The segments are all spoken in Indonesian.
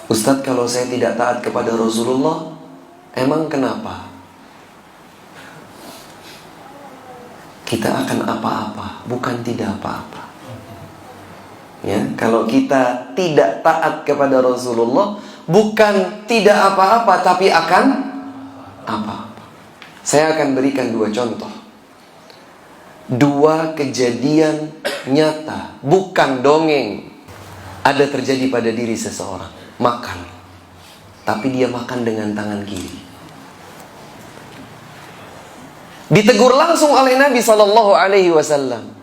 Ustadz, kalau saya tidak taat kepada Rasulullah, emang kenapa? Kita akan apa-apa, bukan tidak apa-apa. Ya, kalau kita tidak taat kepada Rasulullah, bukan tidak apa-apa, tapi akan apa-apa. Saya akan berikan dua contoh. Dua kejadian nyata, bukan dongeng. Ada terjadi pada diri seseorang. Makan, tapi dia makan dengan tangan kiri. Ditegur langsung oleh Nabi SAW.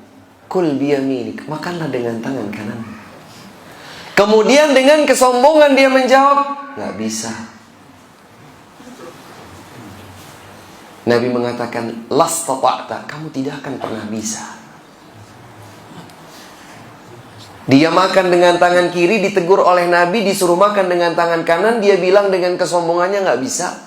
Kul biyaminik, makanlah dengan tangan kanan. Kemudian dengan kesombongan dia menjawab, nggak bisa. Nabi mengatakan, lastata'ta, kamu tidak akan pernah bisa. Dia makan dengan tangan kiri, ditegur oleh Nabi, disuruh makan dengan tangan kanan, dia bilang dengan kesombongannya nggak bisa.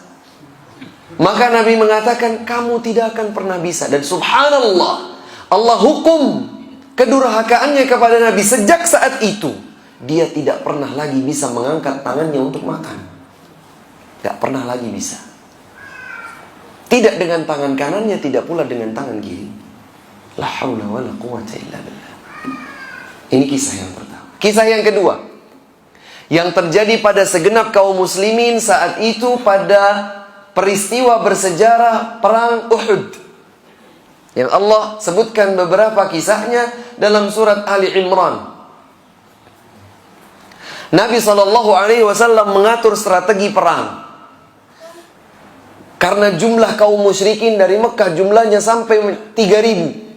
Maka Nabi mengatakan, kamu tidak akan pernah bisa. Dan subhanallah, Allah hukum kedurhakaannya kepada Nabi. Sejak saat itu, dia tidak pernah lagi bisa mengangkat tangannya untuk makan. Gak pernah lagi bisa. Tidak dengan tangan kanannya, tidak pula dengan tangan kiri. La haula wa la quwwata illa billah. Ini kisah yang pertama. Kisah yang kedua, yang terjadi pada segenap kaum muslimin saat itu pada peristiwa bersejarah perang Uhud, yang Allah sebutkan beberapa kisahnya dalam surat Ali Imran. Nabi SAW mengatur strategi perang. Karena jumlah kaum musyrikin dari Mekah jumlahnya sampai 3.000.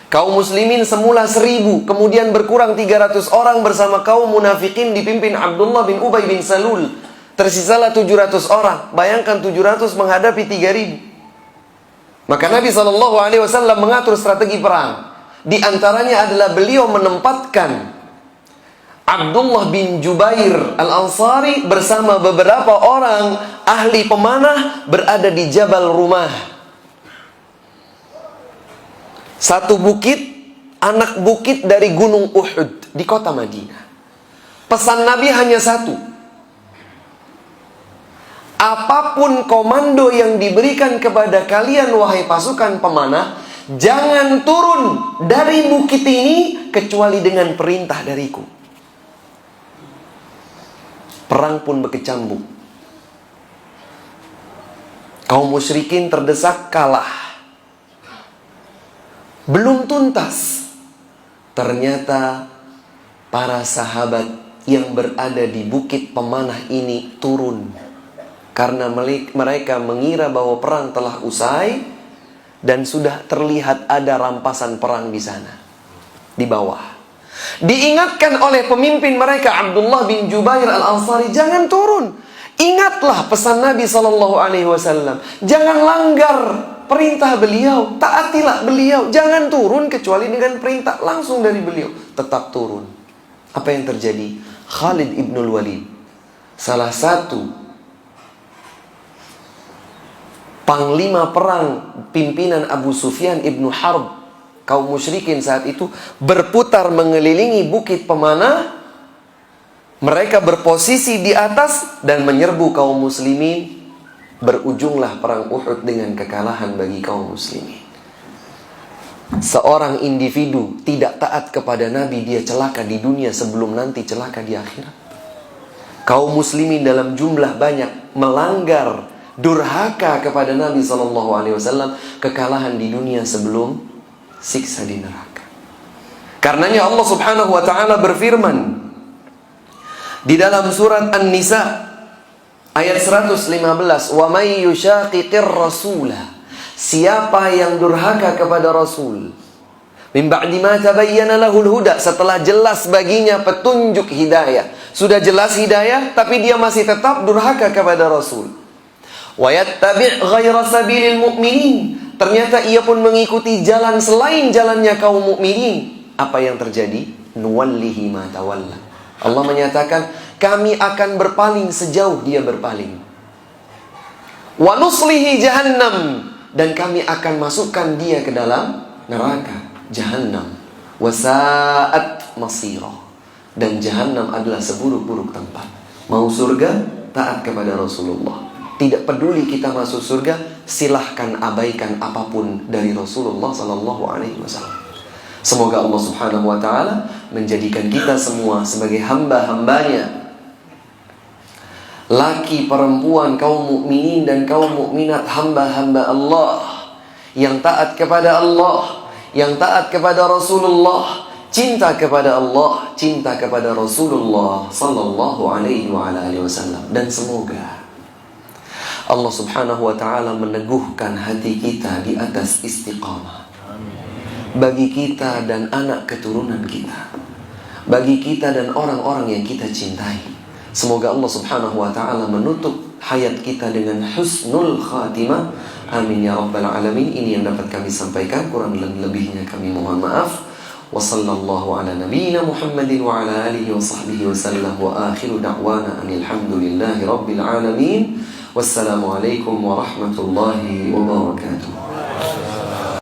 Kaum muslimin semula 1.000, kemudian berkurang 300 orang bersama kaum munafikin dipimpin Abdullah bin Ubay bin Salul. Tersisalah 700 orang. Bayangkan 700 menghadapi 3.000. Maka Nabi SAW mengatur strategi perang. Di antaranya adalah beliau menempatkan Abdullah bin Jubair Al-Ansari bersama beberapa orang ahli pemanah berada di Jabal Rumah. Satu bukit, anak bukit dari gunung Uhud di kota Madinah. Pesan Nabi hanya satu. Apapun komando yang diberikan kepada kalian wahai pasukan pemanah, jangan turun dari bukit ini kecuali dengan perintah dariku. Perang pun berkecambuk. Kaum musyrikin terdesak kalah. Belum tuntas, ternyata para sahabat yang berada di bukit pemanah ini turun. Karena mereka mengira bahwa perang telah usai dan sudah terlihat ada rampasan perang di sana, di bawah. Diingatkan oleh pemimpin mereka Abdullah bin Jubair Al-Ansari, jangan turun. Ingatlah pesan Nabi SAW. Jangan langgar perintah beliau, taatilah beliau. Jangan turun kecuali dengan perintah langsung dari beliau. Tetap turun. Apa yang terjadi? Khalid ibnul Walid, salah satu panglima perang pimpinan Abu Sufyan ibnu Harb, kaum musyrikin saat itu, berputar mengelilingi bukit pemanah. Mereka berposisi di atas dan menyerbu kaum muslimin. Berujunglah perang Uhud dengan kekalahan bagi kaum muslimin. Seorang individu tidak taat kepada Nabi, dia celaka di dunia sebelum nanti celaka di akhirat. Kaum muslimin dalam jumlah banyak melanggar, durhaka kepada Nabi SAW, kekalahan di dunia sebelum siksa di neraka. Karenanya Allah Subhanahu wa taala berfirman di dalam surat An-Nisa ayat 115, "Wa may yushaqiqir rasulah", siapa yang durhaka kepada Rasul, min ba'di ma tabayyana lahul huda, setelah jelas baginya petunjuk hidayah. Sudah jelas hidayah tapi dia masih tetap durhaka kepada Rasul. Wa yattabi' ghaira sabilil mu'minin, ternyata ia pun mengikuti jalan selain jalannya kaum mukminin. Apa yang terjadi? Nuwallihi ma tawalla. Allah menyatakan, kami akan berpaling sejauh dia berpaling. Wa nuslihi jahannam, dan kami akan masukkan dia ke dalam neraka jahannam. Wa sa'at masira, dan jahanam adalah seburuk-buruk tempat. Mau surga, taat kepada Rasulullah. Tidak peduli kita masuk surga, silahkan abaikan apapun dari Rasulullah sallallahu alaihi wasallam. Semoga Allah Subhanahu wa taala menjadikan kita semua sebagai hamba-hambanya, laki, perempuan, kaum mukminin dan kaum mukminat, hamba-hamba Allah yang taat kepada Allah, yang taat kepada Rasulullah, cinta kepada Allah, cinta kepada Rasulullah sallallahu alaihi wa alihi wasallam. Dan semoga Allah Subhanahu wa taala meneguhkan hati kita di atas istiqamah. Bagi kita dan anak keturunan kita, bagi kita dan orang-orang yang kita cintai. Semoga Allah Subhanahu wa taala menutup hayat kita dengan husnul khatimah. Amin ya rabbal alamin. Ini yang dapat kami sampaikan, kurang dan lebihnya kami mohon maaf. Wa sallallahu ala nabiyyina Muhammadin wa ala alihi wa sahbihi wa sallam, wa akhiru da'wana anil hamdulillahi rabbil alamin. Wassalamualaikum warahmatullahi wabarakatuh.